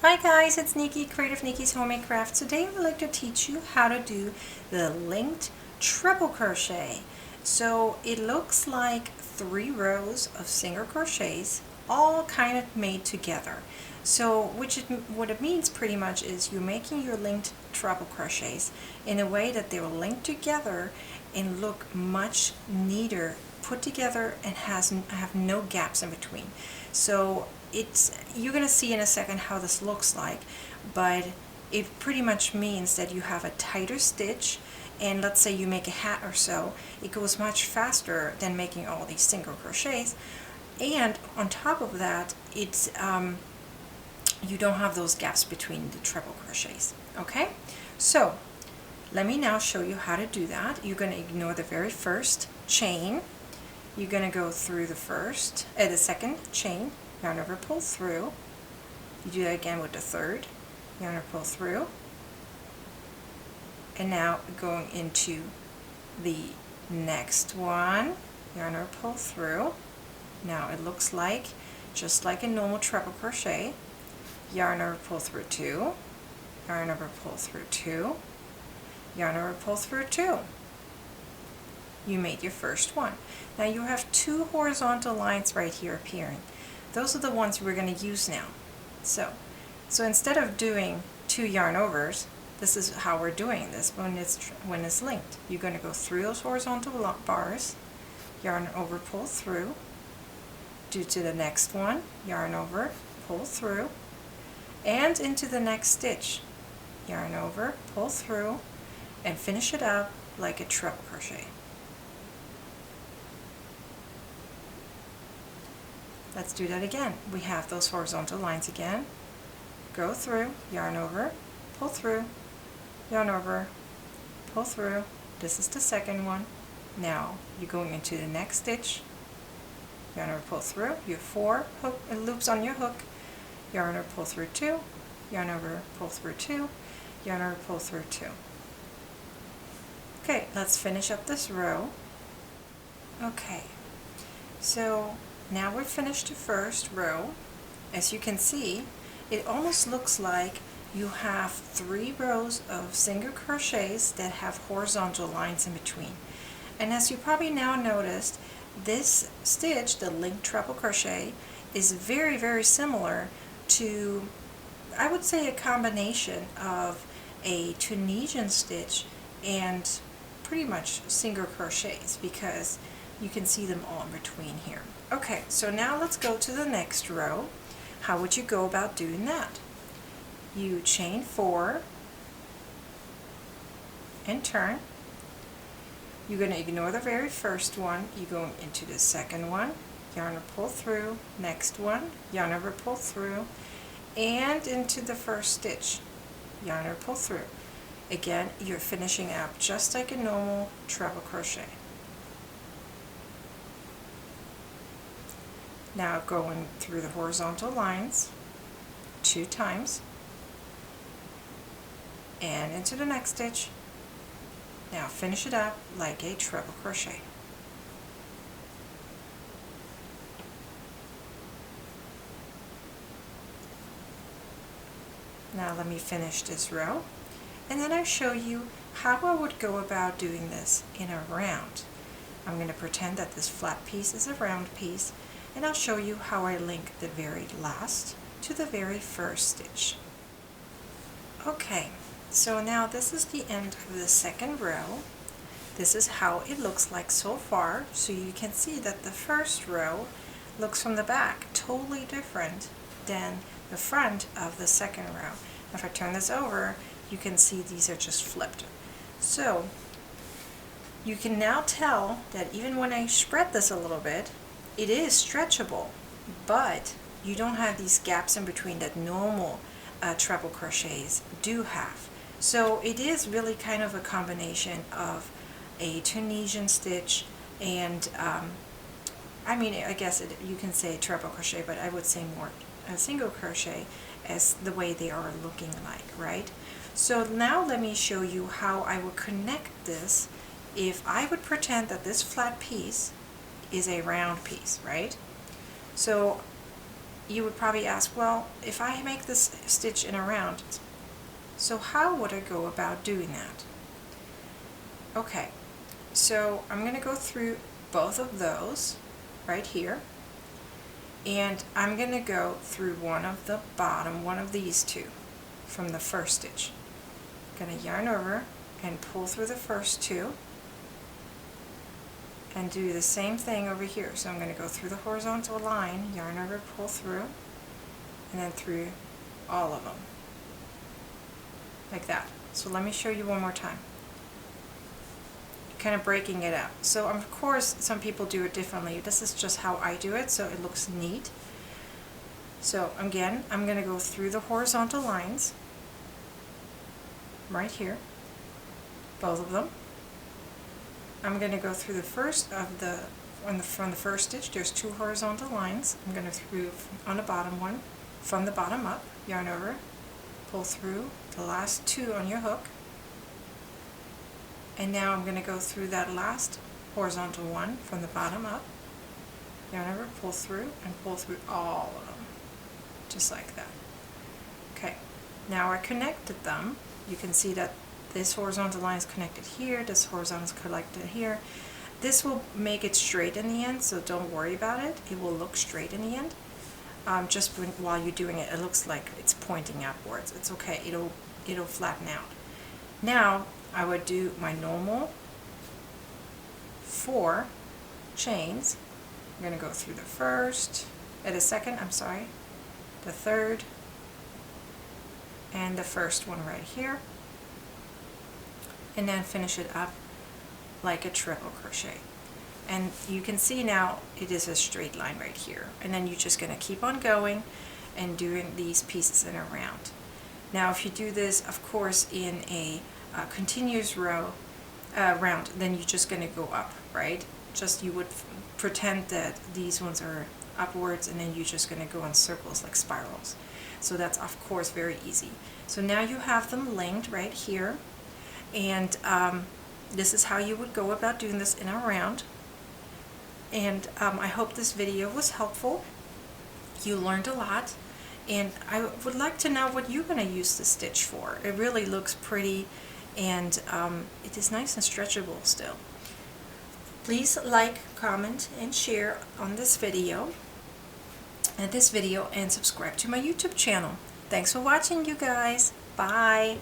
Hi guys, it's Nikki, Creative Nicki's Homemade Crafts. Today I would like to teach you how to do the linked treble crochet. So it looks like 3 rows of single crochets all kind of made together. So what it means pretty much is you're making your linked treble crochets in a way that they will link together and look much neater, put together, and have no gaps in between. So you're going to see in a second how this looks like, but it pretty much means that you have a tighter stitch, and let's say you make a hat or so, it goes much faster than making all these single crochets. And on top of that, it's you don't have those gaps between the treble crochets. Okay, so let me now show you how to do that. You're going to ignore the very first chain. You're going to go through the second chain, yarn over, pull through. You do that again with the third, yarn over, pull through. And now going into the next one, yarn over, pull through. Now it looks like just like a normal treble crochet. Yarn over, pull through 2, yarn over, pull through 2, yarn over, pull through 2. You made your first one. Now you have 2 horizontal lines right here appearing. Those are the ones we're going to use now. So instead of doing 2 yarn overs, this is how we're doing this when it's linked. You're going to go through those horizontal bars, yarn over, pull through, do to the next one, yarn over, pull through, and into the next stitch, yarn over, pull through, and finish it up like a treble crochet. Let's do that again. We have those horizontal lines again. Go through, yarn over, pull through, yarn over, pull through. This is the second one. Now you're going into the next stitch, yarn over, pull through. You have 4 loops on your hook. Yarn over, pull through 2, yarn over, pull through 2, yarn over, pull through 2. Okay, let's finish up this row. Okay, so now we've finished the first row. As you can see, it almost looks like you have 3 rows of single crochets that have horizontal lines in between. And as you probably now noticed, this stitch, the linked treble crochet, is very, very similar to, I would say, a combination of a Tunisian stitch and pretty much single crochets, because you can see them all in between here. Okay, so now let's go to the next row. How would you go about doing that? You chain 4 and turn. You're going to ignore the very first one. You go into the second one, yarn over, pull through, next one, yarn over, pull through, and into the first stitch, yarn over, pull through. Again, you're finishing up just like a normal treble crochet. Now going through the horizontal lines 2 times and into the next stitch. Now finish it up like a treble crochet. Now let me finish this row, and then I'll show you how I would go about doing this in a round. I'm going to pretend that this flat piece is a round piece, and I'll show you how I link the very last to the very first stitch. Okay, so now this is the end of the second row. This is how it looks like so far. So you can see that the first row looks from the back totally different than the front of the second row. If I turn this over, you can see these are just flipped. So you can now tell that even when I spread this a little bit, it is stretchable, but you don't have these gaps in between that normal treble crochets do have. So it is really kind of a combination of a Tunisian stitch and I mean, I guess you can say treble crochet, but I would say more a single crochet as the way they are looking like, right? So now let me show you how I would connect this if I would pretend that this flat piece is a round piece, right? So you would probably ask, well, if I make this stitch in a round, so how would I go about doing that? Okay, so I'm going to go through both of those right here, and I'm going to go through one of the bottom, one of these two from the first stitch. I'm going to yarn over and pull through the first two and do the same thing over here. So I'm going to go through the horizontal line, yarn over, pull through, and then through all of them like that. So let me show you one more time, kind of breaking it out. So of course some people do it differently. This is just how I do it, so it looks neat. So again, I'm going to go through the horizontal lines right here, both of them. I'm going to go through the first of the, from the first stitch, there's two horizontal lines. I'm going to through on the bottom one, from the bottom up, yarn over, pull through the last two on your hook, and now I'm going to go through that last horizontal one from the bottom up, yarn over, pull through, and pull through all of them, just like that. Okay, now I connected them. You can see that this horizontal line is connected here, this horizontal is connected here. This will make it straight in the end, so don't worry about it. It will look straight in the end. Just while you're doing it, it looks like it's pointing upwards. It's okay, it'll flatten out. Now I would do my normal 4 chains. I'm going to go through the first, the second, I'm sorry, the third, and the first one right here, and then finish it up like a treble crochet. And you can see now it is a straight line right here, and then you're just going to keep on going and doing these pieces in a round. Now if you do this, of course, in a continuous round, then you're just going to go up, right? Just you would pretend that these ones are upwards, and then you're just going to go in circles like spirals. So that's of course very easy. So now you have them linked right here, and this is how you would go about doing this in a round. And I hope this video was helpful. You learned a lot, and I would like to know what you're going to use this stitch for. It really looks pretty, and it is nice and stretchable still. Please like, comment, and share on this video and subscribe to my YouTube channel. Thanks for watching, you guys. Bye.